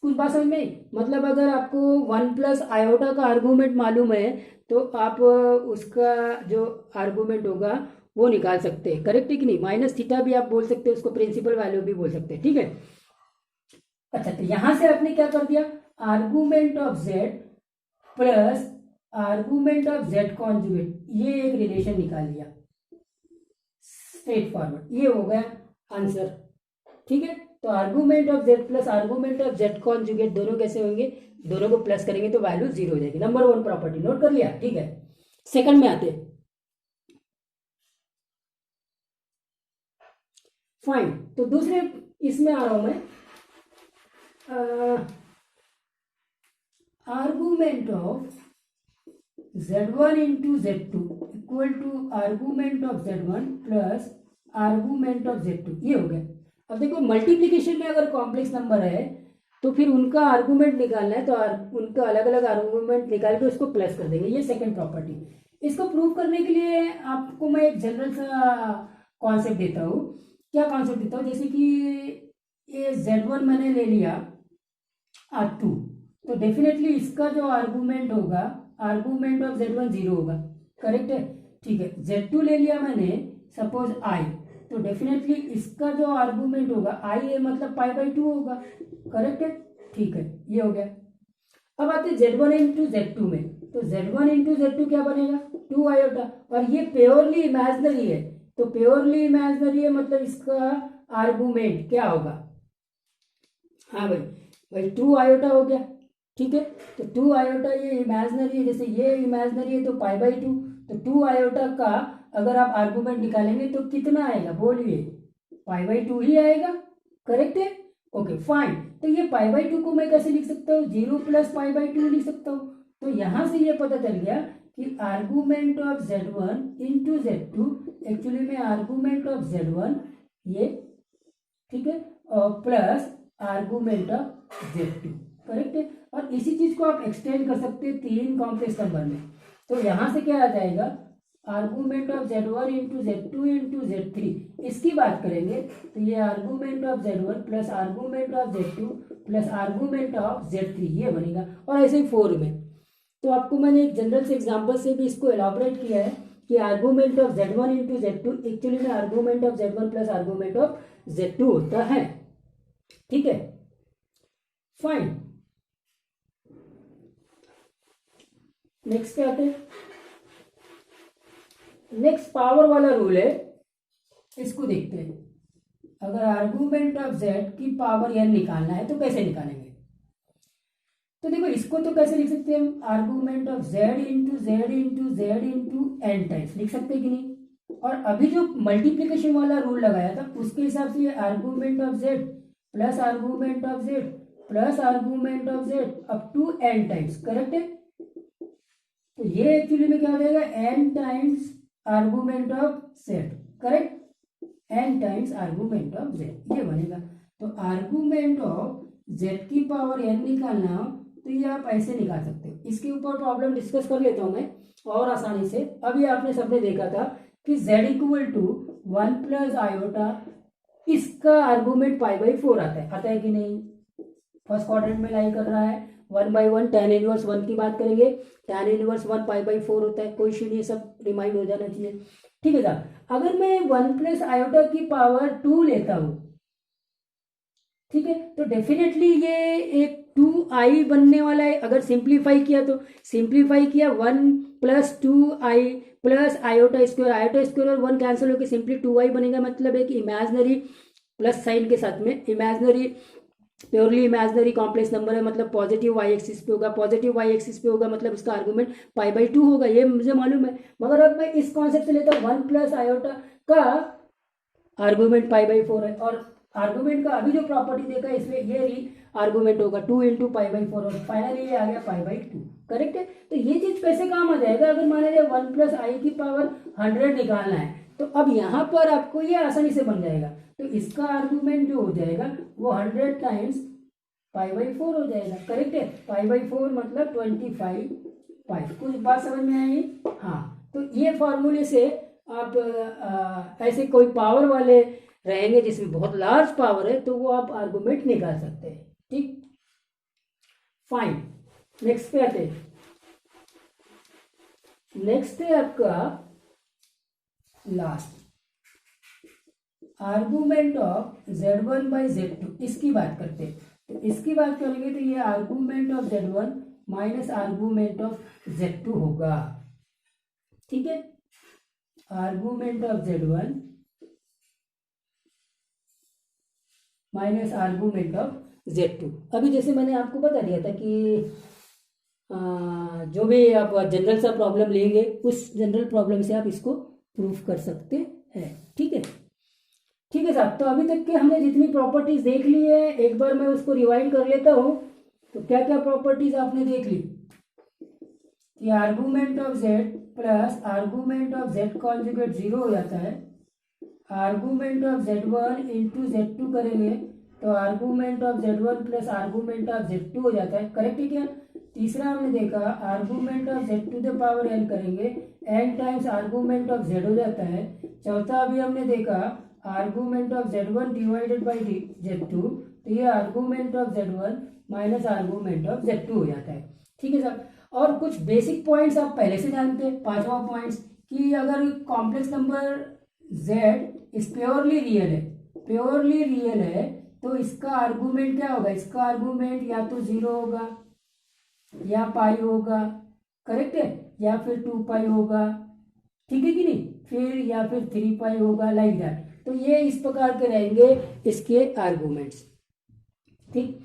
कुछ बात समझ में, मतलब अगर आपको 1 प्लस आयोटा का आर्गूमेंट मालूम है तो आप उसका जो आर्गूमेंट होगा वो निकाल सकते हैं, करेक्ट है कि नहीं। माइनस थीटा भी आप बोल सकते हैं, उसको प्रिंसिपल वैल्यू भी बोल सकते हैं, ठीक है। अच्छा, तो यहां से आपने क्या कर दिया, argument of z plus argument of Z conjugate, ये एक रिलेशन निकाल लिया स्ट्रेट फॉरवर्ड, ये हो गया आंसर। ठीक है, तो argument of Z plus argument of Z conjugate दोनों कैसे होंगे, दोनों को प्लस करेंगे तो वैल्यू 0 हो जाएगी। नंबर 1 प्रॉपर्टी नोट कर लिया। ठीक है, सेकंड में आते हैं। फाइन, तो दूसरे इसमें आ रहा हूं मैं, argument of z1 into z2 equal to argument of z1 plus argument of z2, ये हो गया। अब देखो मल्टीप्लिकेशन में अगर कॉम्प्लेक्स नंबर है तो फिर उनका आर्गूमेंट निकालना है, तो उनका अलग अलग आर्गूमेंट निकाल के उसको प्लस कर देंगे, ये सेकंड प्रॉपर्टी। इसको प्रूव करने के लिए आपको मैं एक जनरल सा कॉन्सेप्ट देता हूँ। क्या कॉन्सेप्ट देता हूँ, जैसे कि ये z1 मैंने ले लिया R2, तो डेफिनेटली इसका जो आर्गूमेंट होगा, आर्गूमेंट ऑफ z1 0 होगा, करेक्ट है। ठीक है, z2 ले लिया मैंने सपोज I, तो डेफिनेटली इसका जो आर्गूमेंट होगा I है मतलब π/2 होगा, करेक्ट है। ठीक है, ये हो गया। अब आते z1 इंटू z2 में, तो z1 इंटू z2 क्या बनेगा 2 आयोटा, और ये प्योरली इमेजिनरी है, तो प्योरली इमेजिनरी है मतलब इसका आर्गूमेंट क्या होगा, हाँ भाई 2 आयोटा हो गया। ठीक है, तो 2 आयोटा ये इमेजिनरी है, जैसे ये इमेजिनरी है तो π/2, तो 2 आयोटा का अगर आप आर्गूमेंट निकालेंगे तो कितना आएगा बोलिए, π/2 ही आएगा, करेक्ट है। ओके फाइन, तो ये π/2 को मैं कैसे लिख सकता हूँ, 0 प्लस π/2 लिख सकता हूँ। तो यहां से ये पता चल गया कि argument of z1 into z2 actually में आर्गूमेंट ऑफ z1 ये, ठीक है, और plus argument of z2, correct है। और इसी चीज को आप एक्सटेंड कर सकते हैं 3 कॉम्प्लेक्स नंबर में, तो यहां से क्या आ जाएगा, argument of z1 into z2 into z3, इसकी बात करेंगे तो ये argument of z1 plus argument of z2 plus argument of z3 ये बनेगा, और ऐसे ही 4 में। तो आपको मैंने एक जनरल से एग्जांपल से भी इसको एलॉबरेट किया है कि argument of z1 into z2 actually में argument of z1 plus argument of z2 होता है। ठीक है, फाइन, नेक्स्ट क्या आते हैं, नेक्स्ट पावर वाला रूल है, इसको देखते हैं। अगर आर्गूमेंट ऑफ z की पावर n निकालना है तो कैसे निकालेंगे, तो देखो इसको तो कैसे लिख सकते हैं हम, argument of z into z into z into n times लिख सकते हैं कि नहीं। और अभी जो मल्टीप्लीकेशन वाला रूल लगाया था उसके हिसाब से ये argument of z plus argument of z plus argument of z up to n times, correct है। तो ये एक्चुअली में क्या हो जाएगा, n times argument of z, correct, n times argument of z, ये बनेगा। तो आर्गूमेंट ऑफ z की पावर n निकालना हो तो ये आप ऐसे निकाल सकते हो। इसके ऊपर प्रॉब्लम डिस्कस कर लेता हूं मैं और आसानी से। अभी आपने सबने देखा था कि z equal to 1 plus iota, इसका आर्गूमेंट π/4 आता है कि नहीं, फर्स्ट क्वाड्रेंट में लाई कर रहा है, 1/1 tan इनवर्स 1 की बात करेंगे, tan इनवर्स 1 π/4 होता है, कोई इशू नहीं, सब रिमाइंड हो जाना चाहिए। ठीक है साहब, अगर मैं 1 प्लस आयोटा की पावर 2 लेता हूं, ठीक है, तो डेफिनेटली ये एक 2i बनने वाला है। अगर सिंप्लीफाई किया तो सिंप्लीफाई किया 1 plus 2i plus iota square और 1 कैंसिल होकर सिंपली 2i बनेगा, मतलब एक इमेजिनरी प्लस साइन के साथ में, imaginary purely imaginary complex number है, मतलब पॉजिटिव वाई एक्सिस पे होगा, पॉजिटिव वाई एक्सिस पे होगा मतलब इसका आर्गूमेंट π/2 होगा, ये मुझे मालूम है। मगर अब मैं इस कॉन्सेप्ट से लेता हूँ 1 प्लस आयोटा का आर्गूमेंट π/4 है, और आर्गूमेंट का अभी जो प्रॉपर्टी देखा है इसमें ये ही आर्गूमेंट होगा 2 इंटू π/4, और फाइनली ये आ गया π/2, करेक्ट है। तो ये चीज कैसे काम आ जाएगा, अगर मान लीजिए 1 प्लस आई की पावर 100 निकालना है तो अब यहाँ पर आपको ये आसानी से बन जाएगा। तो इसका आर्गूमेंट जो हो जाएगा वो 100 टाइम्स π/4 हो जाएगा, करेक्ट है। π/4 मतलब 25 कुछ बात समझ में आई, हाँ। तो ये फॉर्मूले से आप ऐसे कोई पावर वाले रहेंगे जिसमें बहुत लार्ज पावर है तो वो आप आर्गूमेंट निकाल सकते हैं। ठीक, फाइन, नेक्स्ट पे आते हैं। नेक्स्ट है आपका last, argument of z1 by z2, इसकी बात करते हैं। तो इसकी बात करेंगे तो ये argument of z1 minus argument of Z2 होगा, ठीक है। Argument of Z1 minus argument of Z2। अभी जैसे मैंने आपको बता दिया था कि जो भी आप जनरल सा प्रॉब्लम लेंगे उस जनरल प्रॉब्लम से आप इसको प्रूफ कर सकते हैं, ठीक है। ठीक है साहब, तो अभी तक के हमने जितनी प्रॉपर्टीज देख ली है एक बार मैं उसको रिवाइंड कर लेता हूँ। तो क्या क्या प्रॉपर्टीज आपने देख ली कि argument of Z plus argument of Z conjugate 0 हो जाता है। Argument of Z1 into Z2 करेंगे तो argument of Z1 plus argument of Z2 हो जाता है, करेक्ट है क्या। तीसरा हमने देखा argument of Z to the power n करेंगे n times argument of Z हो जाता है। चौथा अभी हमने देखा argument of Z1 divided by Z2, तो ये argument of Z1 minus argument of Z2 हो जाता है, ठीक है सर। और कुछ बेसिक पॉइंट्स आप पहले से जानते हैं, पांचवा पॉइंट्स कि अगर complex number Z is purely real है तो इसका आर्गूमेंट क्या होगा, इसका आर्गूमेंट या तो 0 होगा या पाई होगा, करेक्ट है, या फिर 2 पाई होगा, ठीक है कि नहीं, फिर या फिर 3 पाई होगा, लाइक दैट। तो ये इस प्रकार के रहेंगे इसके आर्गूमेंट्स, ठीक।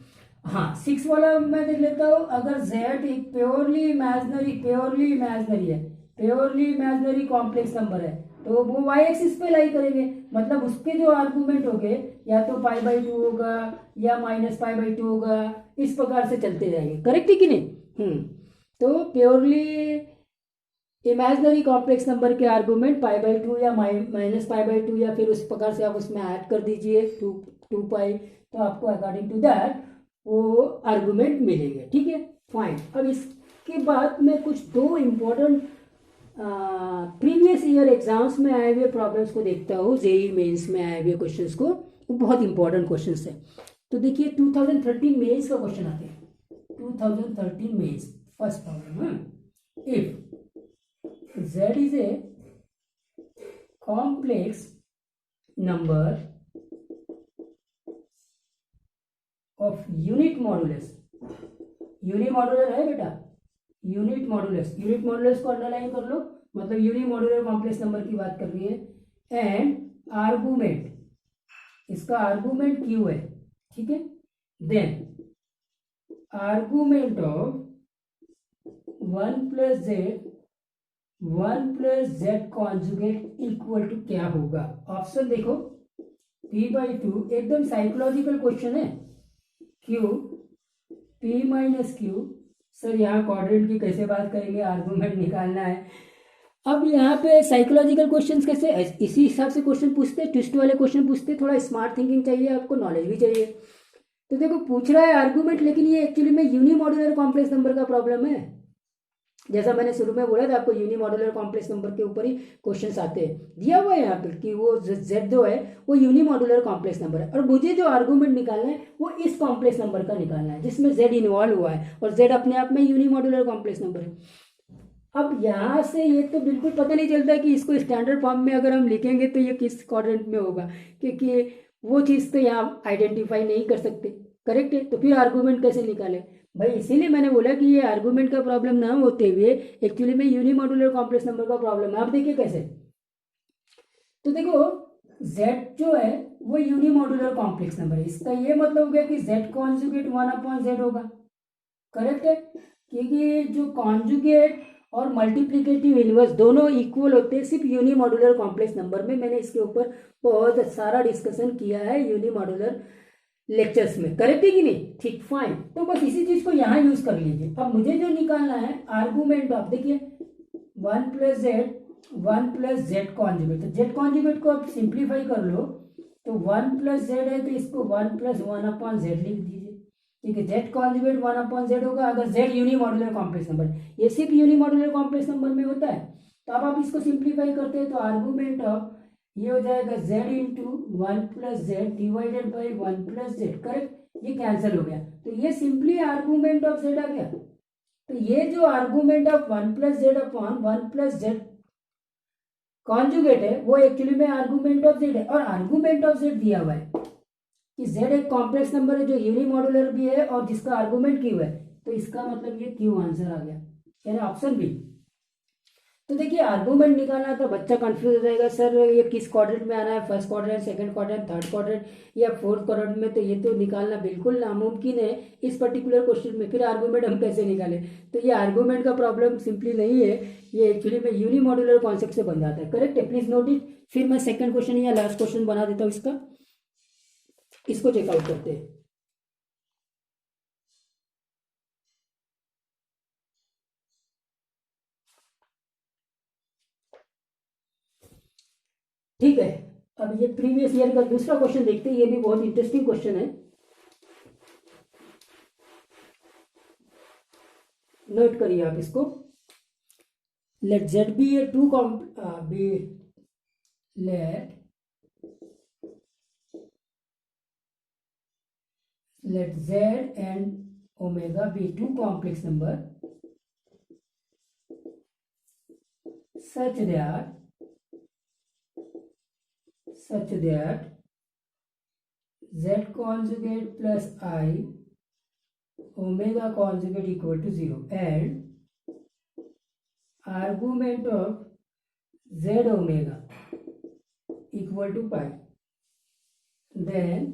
हाँ 6 वाला मैं देख लेता हूँ। अगर Z एक प्योरली इमेजिनरी कॉम्प्लेक्स नंबर है तो वो y एक्सिस पे लाई करेंगे, मतलब उसके जो आर्गूमेंट होंगे या तो π/2 होगा या -π/2 होगा, इस प्रकार से चलते जाएंगे, करेक्ट है कि नहीं। तो प्योरली इमेजिनरी कॉम्प्लेक्स नंबर के आर्गूमेंट π/2 या -π/2 या फिर उस प्रकार से आप उसमें ऐड कर दीजिए 2 पाई, तो आपको अकॉर्डिंग टू दैट वो आर्गूमेंट मिलेंगे, ठीक है, फाइन। अब इसके बाद में कुछ दो इम्पोर्टेंट प्रीवियस ईयर एग्जाम्स में आए हुए प्रॉब्लम्स को देखता हूँ, जेई मेंस में आए हुए क्वेश्चंस को, वो बहुत इंपॉर्टेंट क्वेश्चंस है। तो देखिए 2013 मेंस का क्वेश्चन आते हैं, 2013 Mains first problem, if Z is a complex number of unit modulus, unimodular है बेटा, यूनिट मॉडुलस को अंडरलाइन कर लो, मतलब यूनिमॉडुलर कॉम्प्लेक्स नंबर की बात कर रही है, एंड आर्गूमेंट, इसका आर्गूमेंट Q है, ठीक है। Then argument of 1 plus Z conjugate equal to क्या होगा। ऑप्शन देखो P/2, एकदम साइकोलॉजिकल क्वेश्चन है। Q P माइनस Q, सर यहाँ क्वाड्रेंट की कैसे बात करेंगे, आर्गूमेंट निकालना है। अब यहाँ पे साइकोलॉजिकल क्वेश्चंस कैसे, इसी हिसाब से क्वेश्चन पूछते, ट्विस्ट वाले क्वेश्चन पूछते, थोड़ा स्मार्ट थिंकिंग चाहिए आपको, नॉलेज भी चाहिए। तो देखो पूछ रहा है आर्गूमेंट, लेकिन ये एक्चुअली में यूनिमॉडुलर कॉम्प्लेक्स नंबर का प्रॉब्लम है। जैसा मैंने शुरू में बोला था आपको, यूनिमॉडुलर कॉम्प्लेक्स नंबर के ऊपर ही क्वेश्चंस आते हैं। दिया हुआ है यहाँ पे कि वो Z2 है वो यूनिमॉडुलर कॉम्प्लेक्स नंबर है, और मुझे जो आर्गूमेंट निकालना है वो इस कॉम्प्लेक्स नंबर का निकालना है जिसमें Z इन्वॉल्व हुआ है, और Z अपने आप में यूनिमॉडुलर कॉम्प्लेक्स नंबर है। अब यहाँ से ये तो बिल्कुल पता नहीं चलता कि इसको स्टैंडर्ड फॉर्म में अगर हम लिखेंगे तो ये किस क्वाड्रेंट में होगा, क्योंकि वो चीज़ तो यहाँ आइडेंटिफाई नहीं कर सकते, करेक्ट है। तो फिर आर्गूमेंट कैसे निकाले भाई, इसीलिए मैंने बोला कि ये आर्गूमेंट का प्रॉब्लम ना होते हुए एक्चुअली में यूनिमॉडुलर कॉम्प्लेक्स नंबर का प्रॉब्लम है। आप देखिए कैसे, तो देखो Z जो है वो यूनिमॉडुलर कॉम्प्लेक्स नंबर है, इसका ये मतलब हो गया कि Z कॉन्जुगेट 1/Z होगा, करेक्ट है, क्योंकि जो कॉन्जुगेट और मल्टीप्लिकेटिव इनवर्स दोनों इक्वल होते हैं सिर्फ यूनिमॉडुलर कॉम्प्लेक्स नंबर में। मैंने इसके ऊपर बहुत सारा डिस्कशन किया है यूनिमॉडुलर लेक्चर्स में, करेक्ट है कि नहीं, ठीक, फाइन। तो बस इसी चीज को यहाँ यूज कर लीजिए। अब मुझे जो निकालना है आर्गूमेंट ऑफ, देखिए 1 प्लस Z कॉन्जुगेट, तो Z कॉन्जुगेट को आप सिंप्लीफाई कर लो तो 1 प्लस Z है तो इसको 1 प्लस 1/Z लिख दीजिए, ठीक है। Z कॉन्जुगेट 1/Z होगा अगर Z यूनिमॉडुलर कॉम्प्लेक्स नंबर, ये सिर्फ यूनिमॉडुलर कॉम्प्लेक्स नंबर में होता है। तो अब आप इसको सिंप्लीफाई करते हैं तो आर्गूमेंट ऑफ ये हो जाएगा Z into 1 plus Z divided by 1 plus Z, correct, ये कैंसिल हो गया, तो ये सिंपली आर्गूमेंट ऑफ Z आ गया। तो ये जो argument of 1 plus Z upon 1 plus Z conjugate है वो एक्चुअली में आर्गूमेंट ऑफ Z है, और आर्गूमेंट ऑफ Z दिया हुआ है कि Z एक कॉम्प्लेक्स नंबर है जो यूनिमॉडुलर भी है और जिसका आर्गूमेंट Q है। तो इसका मतलब ये क्यू आंसर आ गया, यानी ऑप्शन बी। तो देखिए आर्गूमेंट निकालना तो बच्चा कंफ्यूज हो जाएगा, सर ये किस क्वाड्रेंट में आना है, first quadrant, second quadrant, third quadrant या फोर्थ क्वाड्रेंट में, तो ये तो निकालना बिल्कुल नामुमकिन है इस पर्टिकुलर क्वेश्चन में। फिर आर्गूमेंट हम कैसे निकालें? तो ये आर्गूमेंट का प्रॉब्लम सिंपली नहीं है, ये एक्चुअली में यूनिमॉड्यूलर कॉन्सेप्ट से बन जाता है। करेक्ट है, प्लीज नोट इट। फिर मैं सेकंड क्वेश्चन या लास्ट क्वेश्चन बना देता हूँ इसका, इसको चेकआउट करते हैं। ठीक है, अब ये प्रीवियस ईयर का दूसरा क्वेश्चन देखते हैं, ये भी बहुत इंटरेस्टिंग क्वेश्चन है, नोट करिए आप इसको। Let z be a to b let z and omega be two complex number such that z conjugate plus I omega conjugate equal to 0 and argument of z omega equal to pi, then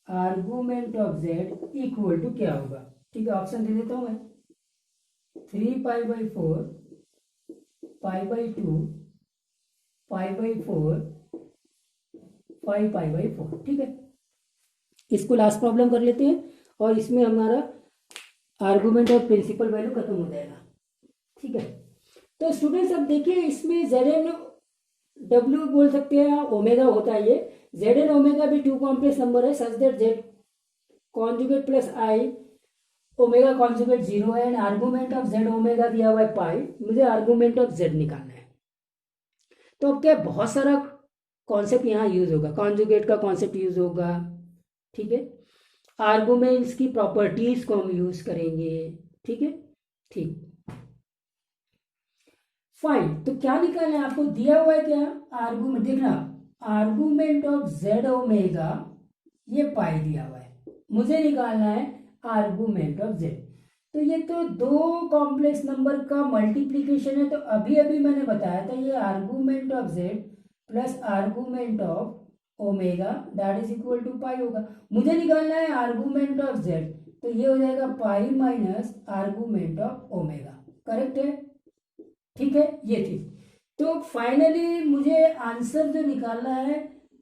argument of z equal to क्या होगा? ठीक है, option दे देता हूं मैं, 3π/4, π/2, π/4, 5π/4। ठीक है, इसको लास्ट प्रॉब्लम कर लेते हैं और इसमें हमारा आर्गूमेंट ऑफ प्रिंसिपल वैल्यू खत्म हो जाएगा। ठीक है, तो स्टूडेंट्स अब देखिए इसमें Zn W बोल सकते हैं, ओमेगा होता है ये। Zn ओमेगा भी टू कॉम्प्लेक्स नंबर है such that Z conjugate plus I omega conjugate 0 है and argument of Z omega दिया हुआ है पाई। मुझे आर्गूमेंट ऑफ Z निकालना है। तो अब क्या, बहुत सारा कॉन्सेप्ट यहाँ यूज होगा, कॉन्जुगेट का कॉन्सेप्ट यूज होगा। ठीक है, आर्गूमेंट्स की प्रॉपर्टीज को हम यूज करेंगे। ठीक है, ठीक, फाइन। तो क्या निकालना है आपको, दिया हुआ है क्या, आर्गूमेंट, देखना आर्गूमेंट ऑफ Z ओमेगा, ये पाई दिया हुआ है, मुझे निकालना है आर्गूमेंट ऑफ Z। तो ये तो दो कॉम्प्लेक्स नंबर का मल्टीप्लीकेशन है, तो अभी अभी मैंने बताया था ये argument of Z plus argument of omega that is equal to pi होगा। मुझे निकालना है आर्गूमेंट ऑफ Z, तो ये हो जाएगा pi minus argument of omega. Correct है, ठीक है, ये चीज। तो फाइनली मुझे आंसर जो निकालना है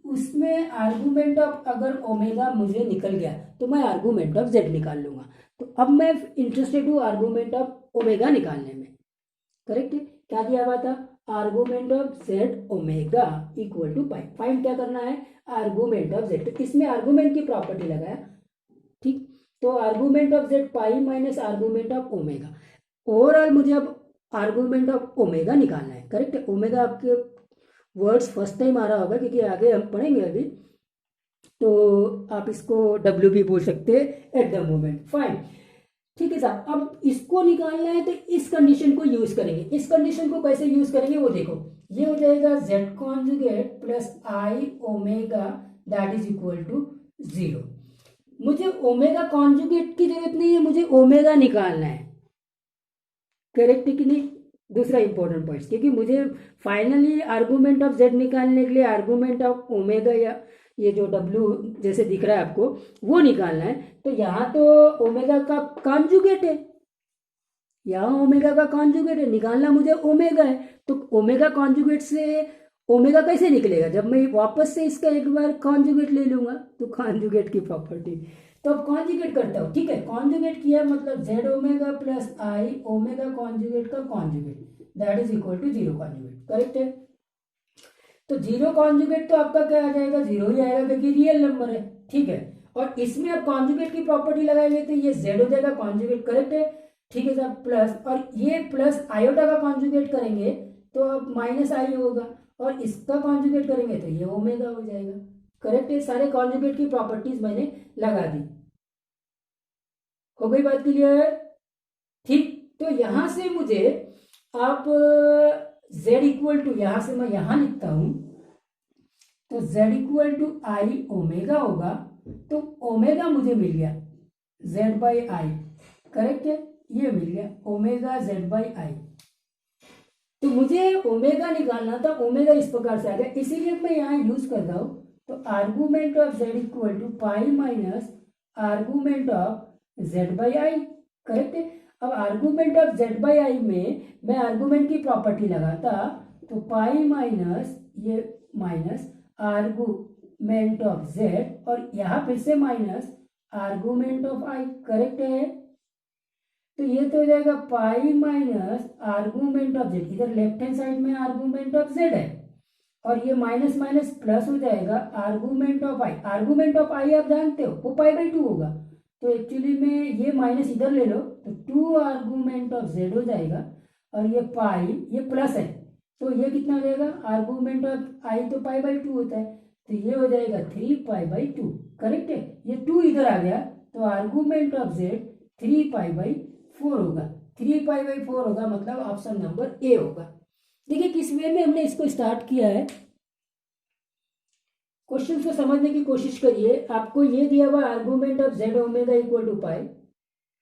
उसमें आर्गूमेंट ऑफ अगर ओमेगा मुझे निकल गया तो मैं आर्गूमेंट ऑफ Z निकाल लूंगा। तो अब मैं इंटरेस्टेड हूँ आर्गूमेंट ऑफ ओमेगा निकालने में। करेक्ट है, क्या दिया हुआ था, argument of Z omega equal to pi. Find क्या करना है, आर्गूमेंट ऑफ Z। तो इसमें आर्गूमेंट की प्रॉपर्टी लगाया। ठीक, तो argument of Z pi minus argument of omega. Overall मुझे अब आर्गूमेंट ऑफ ओमेगा निकालना है। करेक्ट है, ओमेगा आपके वर्ड्स फर्स्ट टाइम आ रहा होगा क्योंकि आगे हम पढ़ेंगे अभी, तो आप इसको W भी बोल सकते हैं एट द मोमेंट। फाइन, ठीक है साहब। अब इसको निकालना है तो इस कंडीशन को यूज करेंगे। इस कंडीशन को कैसे यूज करेंगे वो देखो, ये हो जाएगा Z conjugate plus I omega that is equal to 0। मुझे ओमेगा कॉन्जुगेट की जरूरत नहीं है, मुझे ओमेगा निकालना है। करेक्ट है कि नहीं, दूसरा इंपॉर्टेंट पॉइंट, क्योंकि मुझे फाइनली आर्गूमेंट ऑफ Z निकालने के लिए आर्गूमेंट ऑफ ओमेगा या ये जो W जैसे दिख रहा है आपको वो निकालना है। तो यहाँ तो ओमेगा का कॉन्जुगेट है, यहाँ ओमेगा का कॉन्जुगेट है, निकालना मुझे ओमेगा है। तो ओमेगा कॉन्जुगेट से ओमेगा कैसे निकलेगा, जब मैं वापस से इसका एक बार कॉन्जुगेट ले लूंगा, तो कॉन्जुगेट की प्रॉपर्टी। तो अब कॉन्जुगेट करता हूँ। ठीक है, कॉन्जुगेट किया मतलब Z omega plus I omega conjugate का conjugate that is equal to 0 conjugate. Correct है, तो 0 कॉन्जुगेट तो आपका क्या आ जाएगा, 0 ही आएगा क्योंकि रियल नंबर है। ठीक है, और इसमें अब कॉन्जुगेट की प्रॉपर्टी लगाएंगे तो ये Z हो जाएगा कॉन्जुगेट। करेक्ट है, ठीक है साहब, प्लस और ये प्लस आयोटा का कॉन्जुगेट करेंगे तो अब माइनस I होगा, और इसका कॉन्जुगेट करेंगे तो ये ओमेगा हो जाएगा। करेक्ट है, सारे कॉन्जुगेट की प्रॉपर्टीज मैंने लगा दी। हो गई बात क्लियर? ठीक, तो यहां से मुझे आप Z इक्वल टू, यहां से मैं यहां लिखता हूं, तो Z equal to I omega होगा। तो ओमेगा मुझे मिल गया Z बाई I, करेक्ट है, ये मिल गया ओमेगा जेड बाई आई। तो मुझे ओमेगा निकालना था, ओमेगा इस प्रकार से आ गया, इसीलिए मैं यहाँ यूज कर रहा हूँ। तो argument of z equal to pi minus argument of z by i, correct है। अब argument of z by i में मैं आर्गूमेंट की प्रॉपर्टी लगाता, तो पाई माइनस ये माइनस आर्गूमेंट ऑफ जेड, और यहाँ फिर से minus argument of i, correct है। तो ये तो हो जाएगा pi minus argument of z, इधर लेफ्ट हैंड साइड में आर्गूमेंट ऑफ जेड है, और ये माइनस माइनस प्लस हो जाएगा argument of I. Argument of I आप जानते हो वो पाई बाई 2 होगा, तो एक्चुअली में ये माइनस इधर ले लो तो 2 आर्गूमेंट ऑफ जेड हो जाएगा, और ये पाई ये प्लस है, तो ये कितना हो जाएगा, आर्गूमेंट ऑफ आई तो पाई बाई 2 होता है, तो ये हो जाएगा 3 पाई बाई 2, करेक्ट है। ये 2 इधर आ गया, तो argument of Z 3 pi by 4 होगा, 3 पाई बाई 4 होगा, मतलब ऑप्शन नंबर ए होगा। देखिए किस वे में हमने इसको स्टार्ट किया है, क्वेश्चन को समझने की कोशिश करिए। आपको ये दिया हुआ argument of Z omega equal to pi,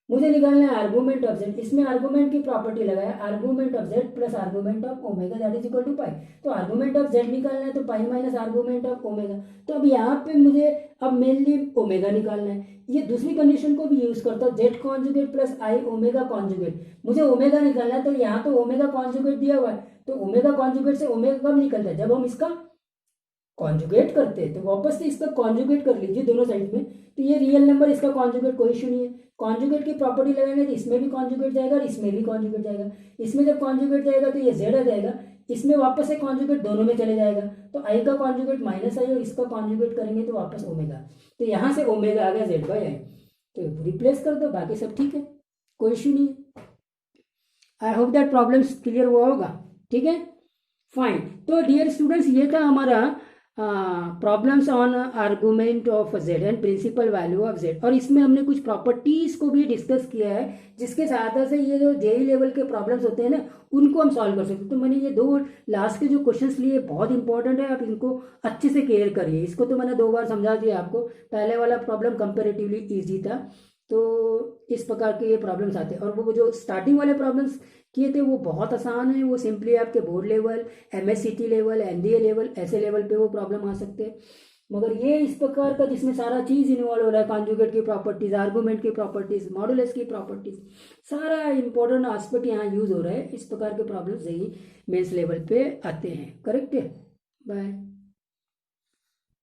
मुझे निकालना है आर्गूमेंट ऑफ जेड, इसमें आर्गूमेंट की प्रॉपर्टी लगाया, argument of Z plus argument of omega that is equal to pi. तो आर्गूमेंट ऑफ जेड निकालना है तो pi minus argument of omega, तो अब यहाँ पे मुझे अब मेनली ओमेगा निकालना है। ये दूसरी कंडीशन को भी यूज करता हूँ, जेड कॉन्जुगेट प्लस आई ओमेगा कॉन्जुगेट, मुझे ओमेगा निकालना है, तो यहाँ तो ओमेगा कॉन्जुगेट दिया हुआ है, तो ओमेगा कॉन्जुगेट से ओमेगा कब निकलता है, जब हम इसका कॉन्जुगेट करते हैं। तो वापस से इसका कॉन्जुगेट कर लीजिए दोनों साइड में, तो ये रियल नंबर, इसका कॉन्जुगेट कोई इशू नहीं है। कॉन्जुगेट की प्रॉपर्टी लगाएंगे तो इसमें भी कॉन्जुगेट जाएगा और इसमें भी कॉन्जुगेट जाएगा, इसमें जब कॉन्जुगेट जाएगा तो ये जेड आ जाएगा, इसमें वापस से कॉन्जुगेट दोनों में चले जाएगा, तो आई का कॉन्जुगेट माइनस आई और इसका कॉन्जुगेट करेंगे तो वापस ओमेगा, तो यहाँ से ओमेगा आ गया जेड बाई आई, तो रिप्लेस कर दो, बाकी सब ठीक है, कोई इशू नहीं है। I hope that problem clear हुआ होगा, ठीक है, फाइन। तो डियर स्टूडेंट्स, ये था हमारा problems on argument of z and principal value of z, और इसमें हमने कुछ प्रॉपर्टीज को भी डिस्कस किया है, जिसके सहायता से ये जो जेई लेवल के प्रॉब्लम्स होते हैं ना, उनको हम सॉल्व कर सकते हैं। तो मैंने ये 2 लास्ट के जो क्वेश्चंस लिए बहुत इंपॉर्टेंट है, आप इनको अच्छे से क्लियर करिए। इसको तो मैंने 2 बार समझा दिया आपको, पहले वाला प्रॉब्लम कंपेरेटिवली ईजी था, तो इस प्रकार के ये प्रॉब्लम्स आते हैं, और वो जो स्टार्टिंग वाले प्रॉब्लम्स किए थे वो बहुत आसान है, वो सिंपली आपके board level, MSCT level, NDA level, ऐसे लेवल पे वो प्रॉब्लम आ सकते हैं। मगर ये इस प्रकार का जिसमें सारा चीज़ इन्वॉल्व हो रहा है, कॉन्जुगेट की प्रॉपर्टीज, आर्गूमेंट की प्रॉपर्टीज, मॉडुलस की प्रॉपर्टीज, सारा इंपॉर्टेंट एस्पेक्ट यहाँ यूज हो रहा है। इस प्रकार के प्रॉब्लम्स यही मेंस लेवल पे आते हैं, करेक्ट है। बाय।